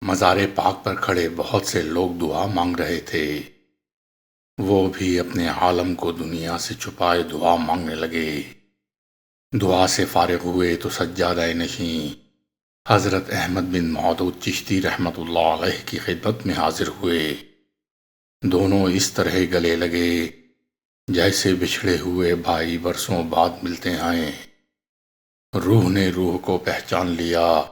مزار پاک پر کھڑے بہت سے لوگ دعا مانگ رہے تھے۔ وہ بھی اپنے عالم کو دنیا سے چھپائے دعا مانگنے لگے۔ دعا سے فارغ ہوئے تو سجادہ نشین حضرت احمد بن مودود چشتی رحمت اللہ علیہ کی خدمت میں حاضر ہوئے۔ دونوں اس طرح گلے لگے جیسے بچھڑے ہوئے بھائی برسوں بعد ملتے ہیں۔ روح نے روح کو پہچان لیا۔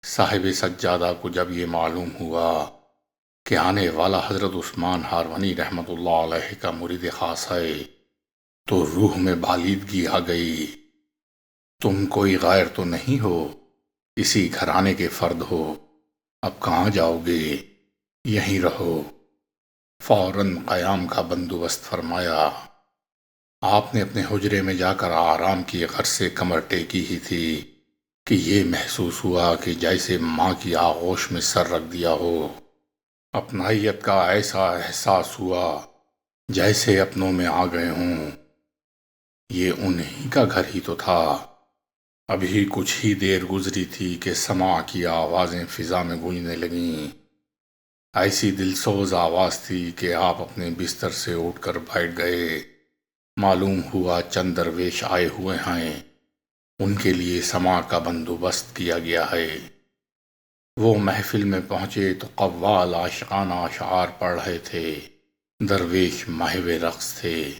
صاحب سجادہ کو جب یہ معلوم ہوا کہ آنے والا حضرت عثمان ہارونی رحمت اللہ علیہ کا مرید خاص ہے تو روح میں بالیدگی آ گئی۔ تم کوئی غیر تو نہیں ہو، اسی گھرانے کے فرد ہو، اب کہاں جاؤ گے؟ یہیں رہو۔ فوراً قیام کا بندوبست فرمایا۔ آپ نے اپنے حجرے میں جا کر آرام کی غرض سے کمر ٹیکی ہی تھی کہ یہ محسوس ہوا کہ جیسے ماں کی آغوش میں سر رکھ دیا ہو۔ اپنائیت کا ایسا احساس ہوا جیسے اپنوں میں آ گئے ہوں۔ یہ انہی کا گھر ہی تو تھا۔ ابھی کچھ ہی دیر گزری تھی کہ سماع کی آوازیں فضا میں گونجنے لگیں۔ ایسی دلسوز آواز تھی کہ آپ اپنے بستر سے اٹھ کر بیٹھ گئے۔ معلوم ہوا چند درویش آئے ہوئے ہیں، ان کے لیے سماع کا بندوبست کیا گیا ہے۔ وہ محفل میں پہنچے تو قوال عاشقانہ اشعار پڑھ رہے تھے۔ درویش محو رقص تھے۔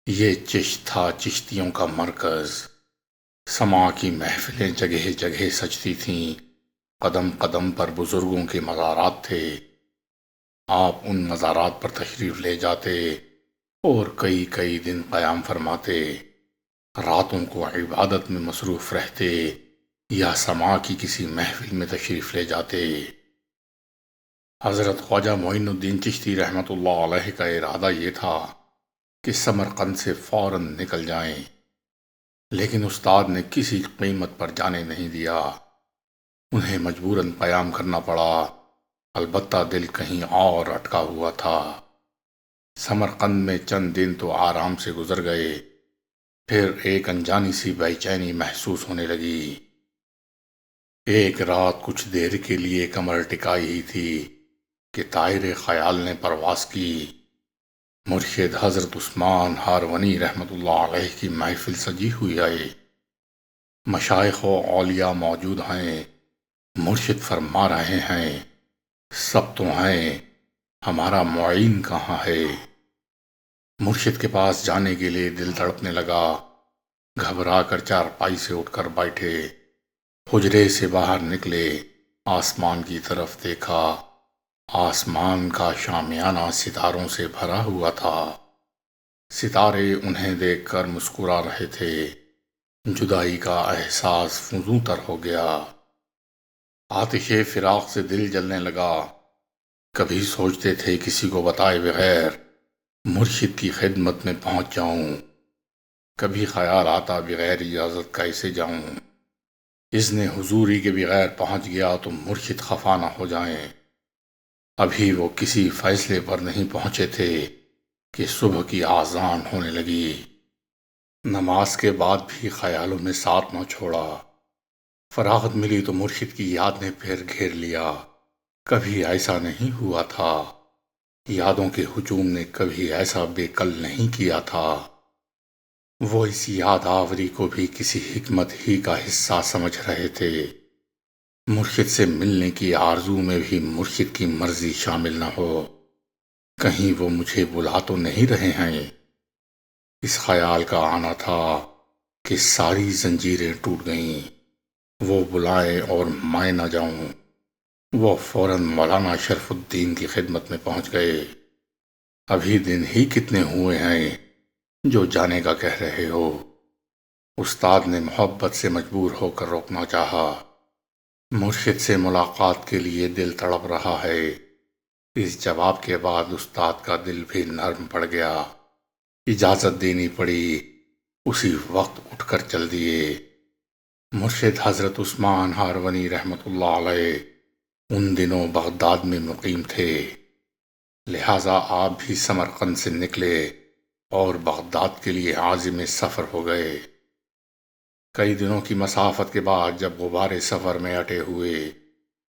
یہ چشت تھا چشتیوں کا مرکز۔ سماع کی محفلیں جگہ جگہ سجتی تھیں۔ قدم قدم پر بزرگوں کے مزارات تھے۔ آپ ان مزارات پر تشریف لے جاتے اور کئی کئی دن قیام فرماتے۔ راتوں کو عبادت میں مصروف رہتے یا سماع کی کسی محفل میں تشریف لے جاتے۔ حضرت خواجہ معین الدین چشتی رحمت اللہ علیہ کا ارادہ یہ تھا کہ سمرقند سے فوراً نکل جائیں، لیکن استاد نے کسی قیمت پر جانے نہیں دیا۔ انہیں مجبوراً قیام کرنا پڑا، البتہ دل کہیں اور اٹکا ہوا تھا۔ سمرقند میں چند دن تو آرام سے گزر گئے، پھر ایک انجانی سی بے چینی محسوس ہونے لگی۔ ایک رات کچھ دیر کے لیے کمر ٹکائی ہی تھی کہ طائر خیال نے پرواز کی۔ مرشد حضرت عثمان ہارونی رحمت اللہ علیہ کی محفل سجی ہوئی ہے۔ مشائخ و اولیاء موجود ہیں۔ مرشد فرما رہے ہیں، سب تو ہیں، ہمارا معین کہاں ہے؟ مرشد کے پاس جانے کے لیے دل تڑپنے لگا۔ گھبرا کر چارپائی سے اٹھ کر بیٹھے، حجرے سے باہر نکلے، آسمان کی طرف دیکھا۔ آسمان کا شامیانہ ستاروں سے بھرا ہوا تھا۔ ستارے انہیں دیکھ کر مسکرا رہے تھے۔ جدائی کا احساس فزوں تر ہو گیا۔ آتش فراق سے دل جلنے لگا۔ کبھی سوچتے تھے کسی کو بتائے بغیر مرشد کی خدمت میں پہنچ جاؤں، کبھی خیال آتا بغیر اجازت کیسے جاؤں۔ اذن حضوری کے بغیر پہنچ گیا تو مرشد خفا نہ ہو جائیں۔ ابھی وہ کسی فیصلے پر نہیں پہنچے تھے کہ صبح کی آذان ہونے لگی۔ نماز کے بعد بھی خیالوں میں ساتھ نہ چھوڑا۔ فراغت ملی تو مرشد کی یاد نے پھر گھیر لیا۔ کبھی ایسا نہیں ہوا تھا۔ یادوں کے ہجوم نے کبھی ایسا بے کل نہیں کیا تھا۔ وہ اس یاد آوری کو بھی کسی حکمت ہی کا حصہ سمجھ رہے تھے۔ مرشد سے ملنے کی آرزو میں بھی مرشد کی مرضی شامل نہ ہو۔ کہیں وہ مجھے بلا تو نہیں رہے ہیں؟ اس خیال کا آنا تھا کہ ساری زنجیریں ٹوٹ گئیں۔ وہ بلائیں اور میں نہ جاؤں۔ وہ فوراً مولانا شرف الدین کی خدمت میں پہنچ گئے۔ ابھی دن ہی کتنے ہوئے ہیں جو جانے کا کہہ رہے ہو؟ استاد نے محبت سے مجبور ہو کر روکنا چاہا۔ مرشد سے ملاقات کے لیے دل تڑپ رہا ہے۔ اس جواب کے بعد استاد کا دل بھی نرم پڑ گیا۔ اجازت دینی پڑی۔ اسی وقت اٹھ کر چل دیے۔ مرشد حضرت عثمان ہارونی رحمت اللہ علیہ ان دنوں بغداد میں مقیم تھے، لہٰذا آپ بھی سمرقند سے نکلے اور بغداد کے لیے عازم سفر ہو گئے۔ کئی دنوں کی مسافت کے بعد جب غبار سفر میں اٹے ہوئے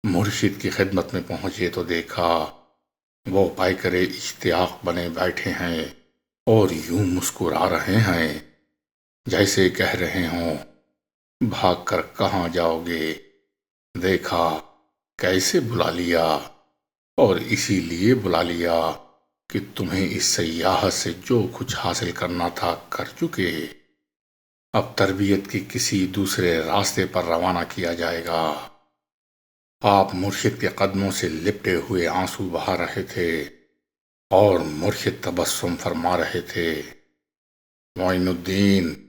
مرشد کی خدمت میں پہنچے تو دیکھا وہ پائکرے اشتیاق بنے بیٹھے ہیں اور یوں مسکرا رہے ہیں جیسے کہہ رہے ہوں بھاگ کر کہاں جاؤ گے، دیکھا کیسے بلا لیا، اور اسی لیے بلا لیا کہ تمہیں اس سیاحت سے جو کچھ حاصل کرنا تھا کر چکے، اب تربیت کی کسی دوسرے راستے پر روانہ کیا جائے گا۔ آپ مرشد کے قدموں سے لپٹے ہوئے آنسو بہا رہے تھے اور مرشد تبسم فرما رہے تھے۔ معین الدین،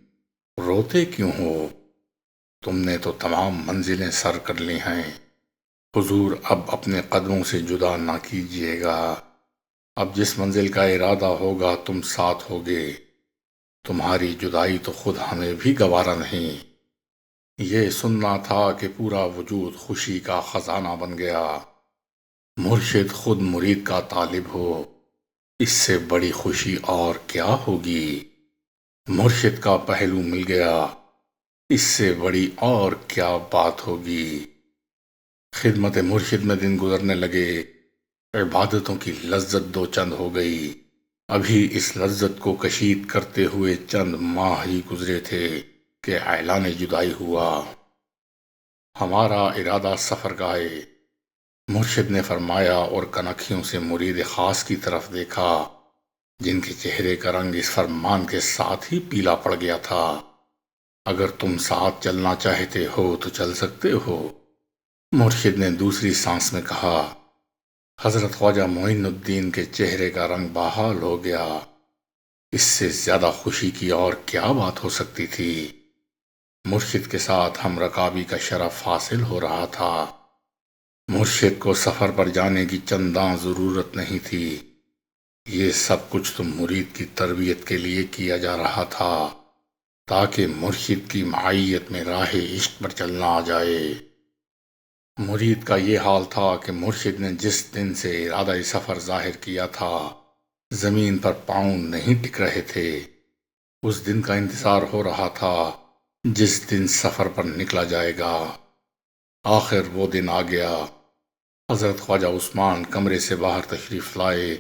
روتے کیوں ہو؟ تم نے تو تمام منزلیں سر کر لی ہیں، حضور اب اپنے قدموں سے جدا نہ کیجیے گا، اب جس منزل کا ارادہ ہوگا تم ساتھ ہوگے، تمہاری جدائی تو خود ہمیں بھی گوارا نہیں۔ یہ سننا تھا کہ پورا وجود خوشی کا خزانہ بن گیا۔ مرشد خود مرید کا طالب ہو، اس سے بڑی خوشی اور کیا ہوگی؟ مرشد کا پہلو مل گیا، اس سے بڑی اور کیا بات ہوگی؟ خدمت مرشد میں دن گزرنے لگے، عبادتوں کی لذت دو چند ہو گئی۔ ابھی اس لذت کو کشید کرتے ہوئے چند ماہ ہی گزرے تھے کہ اعلان جدائی ہوا۔ ہمارا ارادہ سفر کا ہے، مرشد نے فرمایا اور کنکھیوں سے مرید خاص کی طرف دیکھا جن کے چہرے کا رنگ اس فرمان کے ساتھ ہی پیلا پڑ گیا تھا۔ اگر تم ساتھ چلنا چاہتے ہو تو چل سکتے ہو۔ مرشد نے دوسری سانس میں کہا۔ حضرت خواجہ معین الدین کے چہرے کا رنگ بحال ہو گیا۔ اس سے زیادہ خوشی کی اور کیا بات ہو سکتی تھی؟ مرشد کے ساتھ ہم رکابی کا شرف حاصل ہو رہا تھا۔ مرشد کو سفر پر جانے کی چنداں ضرورت نہیں تھی، یہ سب کچھ تو مرید کی تربیت کے لیے کیا جا رہا تھا تاکہ مرشد کی معیت میں راہ عشق پر چلنا آ جائے۔ مرید کا یہ حال تھا کہ مرشد نے جس دن سے ارادہ سفر ظاہر کیا تھا زمین پر پاؤں نہیں ٹک رہے تھے۔ اس دن کا انتظار ہو رہا تھا جس دن سفر پر نکلا جائے گا۔ آخر وہ دن آ گیا۔ حضرت خواجہ عثمان کمرے سے باہر تشریف لائے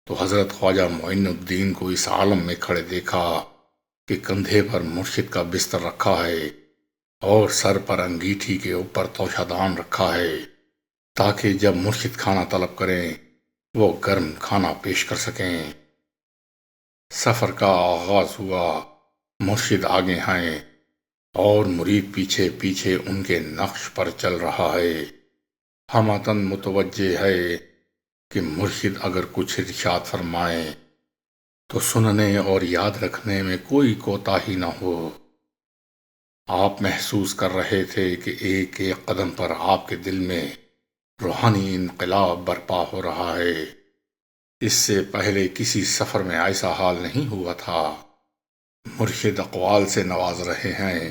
تو حضرت خواجہ معین الدین کو اس عالم میں کھڑے دیکھا کہ کندھے پر مرشد کا بستر رکھا ہے اور سر پر انگیٹھی کے اوپر توشہ دان رکھا ہے تاکہ جب مرشد کھانا طلب کریں وہ گرم کھانا پیش کر سکیں۔ سفر کا آغاز ہوا۔ مرشد آگے ہیں اور مرید پیچھے پیچھے ان کے نقش پر چل رہا ہے۔ ہمتن متوجہ ہے کہ مرشد اگر کچھ ارشاد فرمائیں تو سننے اور یاد رکھنے میں کوئی کوتاہی نہ ہو۔ آپ محسوس کر رہے تھے کہ ایک ایک قدم پر آپ کے دل میں روحانی انقلاب برپا ہو رہا ہے۔ اس سے پہلے کسی سفر میں ایسا حال نہیں ہوا تھا۔ مرشد اقوال سے نواز رہے ہیں،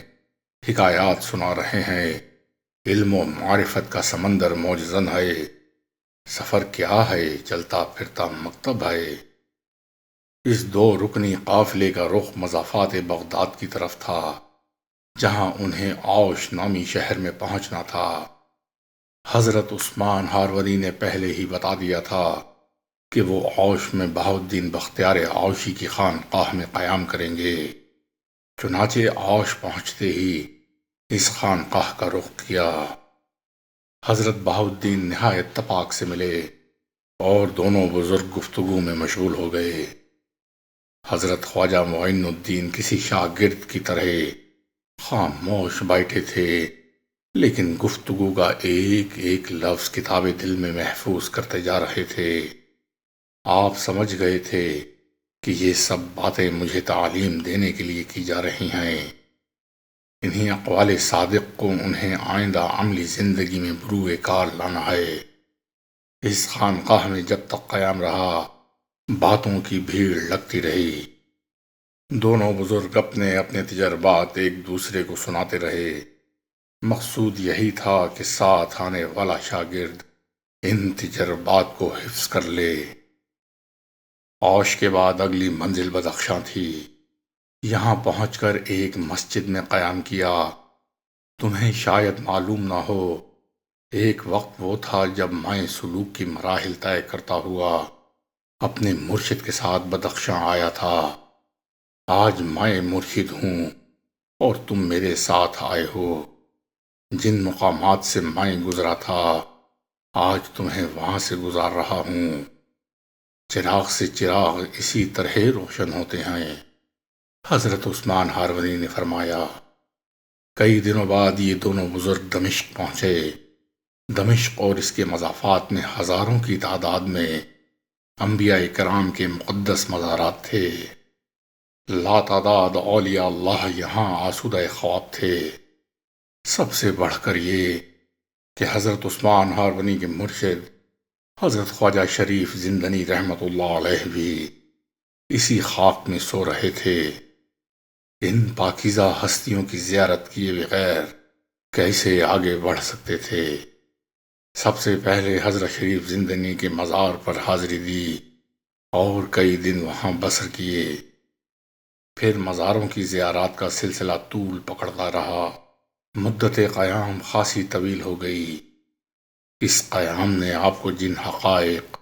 حکایات سنا رہے ہیں، علم و معرفت کا سمندر موجزن ہے۔ سفر کیا ہے؟ چلتا پھرتا مکتب ہے۔ اس دو رکنی قافلے کا رخ مضافات بغداد کی طرف تھا جہاں انہیں اوش نامی شہر میں پہنچنا تھا۔ حضرت عثمان ہاروری نے پہلے ہی بتا دیا تھا کہ وہ اوش میں بہاؤالدین بختیار اوشی کی خانقاہ میں قیام کریں گے۔ چنانچہ اوش پہنچتے ہی اس خانقاہ کا رخ کیا۔ حضرت بہاؤالدین نہایت تپاک سے ملے اور دونوں بزرگ گفتگو میں مشغول ہو گئے۔ حضرت خواجہ معین الدین کسی شاگرد کی طرح خاموش بیٹھے تھے لیکن گفتگو کا ایک ایک لفظ کتاب دل میں محفوظ کرتے جا رہے تھے۔ آپ سمجھ گئے تھے کہ یہ سب باتیں مجھے تعلیم دینے کے لیے کی جا رہی ہیں۔ انہی اقوال صادق کو انہیں آئندہ عملی زندگی میں بروئے کار لانا ہے۔ اس خانقاہ میں جب تک قیام رہا باتوں کی بھیڑ لگتی رہی۔ دونوں بزرگ اپنے اپنے تجربات ایک دوسرے کو سناتے رہے۔ مقصود یہی تھا کہ ساتھ آنے والا شاگرد ان تجربات کو حفظ کر لے۔ اوش کے بعد اگلی منزل بدخشاں تھی۔ یہاں پہنچ کر ایک مسجد میں قیام کیا۔ تمہیں شاید معلوم نہ ہو ایک وقت وہ تھا جب میں سلوک کی مراحل طے کرتا ہوا اپنے مرشد کے ساتھ بدخشاں آیا تھا۔ آج میں مرشد ہوں اور تم میرے ساتھ آئے ہو۔ جن مقامات سے میں گزرا تھا آج تمہیں وہاں سے گزار رہا ہوں۔ چراغ سے چراغ اسی طرح روشن ہوتے ہیں۔ حضرت عثمان ہارونی نے فرمایا، کئی دنوں بعد یہ دونوں بزرگ دمشق پہنچے۔ دمشق اور اس کے مضافات میں ہزاروں کی تعداد میں انبیاء کرام کے مقدس مزارات تھے۔ لاتعداد اولیاء اللہ یہاں آسودہ خواب تھے۔ سب سے بڑھ کر یہ کہ حضرت عثمان ہارونی کے مرشد حضرت خواجہ شریف زندنی رحمت اللہ علیہ بھی اسی خاک میں سو رہے تھے۔ ان پاکیزہ ہستیوں کی زیارت کیے بغیر کیسے آگے بڑھ سکتے تھے؟ سب سے پہلے حضرت شریف زندنی کے مزار پر حاضری دی اور کئی دن وہاں بسر کیے۔ پھر مزاروں کی زیارات کا سلسلہ طول پکڑتا رہا۔ مدت قیام خاصی طویل ہو گئی۔ اس قیام نے آپ کو جن حقائق،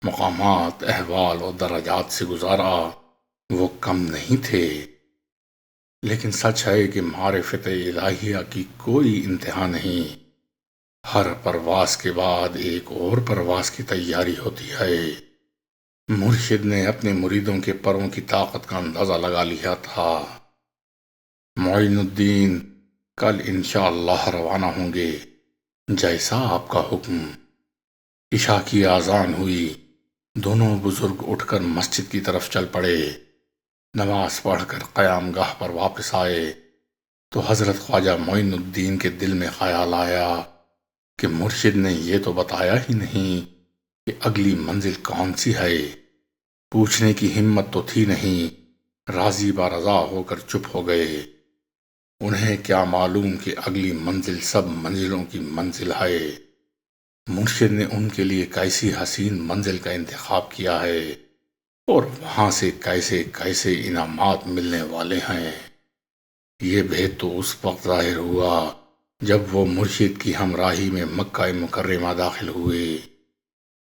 مقامات، احوال اور درجات سے گزارا وہ کم نہیں تھے، لیکن سچ ہے کہ معرفت الہیہ کی کوئی انتہا نہیں۔ ہر پرواز کے بعد ایک اور پرواز کی تیاری ہوتی ہے۔ مرشد نے اپنے مریدوں کے پروں کی طاقت کا اندازہ لگا لیا تھا۔ معین الدین کل انشاءاللہ روانہ ہوں گے، جیسا آپ کا حکم۔ عشاء کی اذان ہوئی۔ دونوں بزرگ اٹھ کر مسجد کی طرف چل پڑے۔ نماز پڑھ کر قیام گاہ پر واپس آئے تو حضرت خواجہ معین الدین کے دل میں خیال آیا کہ مرشد نے یہ تو بتایا ہی نہیں کہ اگلی منزل کون سی ہے۔ پوچھنے کی ہمت تو تھی نہیں، راضی برضا ہو کر چپ ہو گئے۔ انہیں کیا معلوم کہ اگلی منزل سب منزلوں کی منزل ہے۔ مرشد نے ان کے لیے کیسی حسین منزل کا انتخاب کیا ہے اور وہاں سے کیسے کیسے انعامات ملنے والے ہیں، یہ بھید تو اس وقت ظاہر ہوا جب وہ مرشد کی ہمراہی میں مکہ مکرمہ داخل ہوئے۔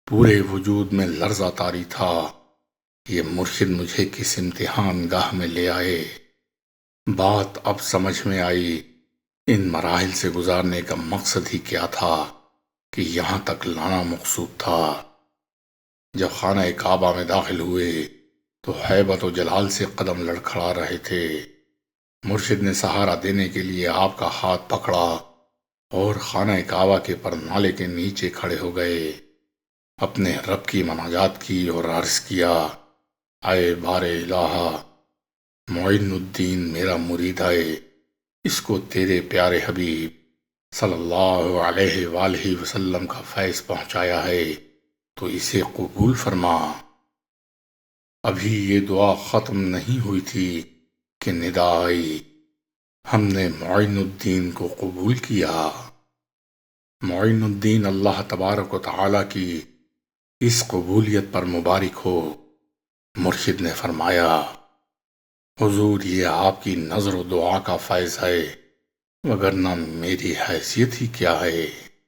پورے وجود میں لرزہ طاری تھا۔ یہ مرشد مجھے کس امتحان گاہ میں لے آئے؟ بات اب سمجھ میں آئی۔ ان مراحل سے گزارنے کا مقصد ہی کیا تھا کہ یہاں تک لانا مقصود تھا۔ جب خانہ کعبہ میں داخل ہوئے تو ہیبت و جلال سے قدم لڑکھڑا رہے تھے۔ مرشد نے سہارا دینے کے لیے آپ کا ہاتھ پکڑا اور خانہ کعبہ کے پرنالے کے نیچے کھڑے ہو گئے۔ اپنے رب کی مناجات کی اور عرض کیا، اے بار الہ، معین الدین میرا مرید ہے، اس کو تیرے پیارے حبیب صلی اللہ علیہ وآلہ وسلم کا فیض پہنچایا ہے تو اسے قبول فرما۔ ابھی یہ دعا ختم نہیں ہوئی تھی کہ ندا آئی، ہم نے معین الدین کو قبول کیا۔ معین الدین اللہ تبارک و تعالی کی اس قبولیت پر مبارک ہو۔ مرشد نے فرمایا، حضور یہ آپ کی نظر و دعا کا فیض ہے، وگرنہ میری حیثیت ہی کیا ہے۔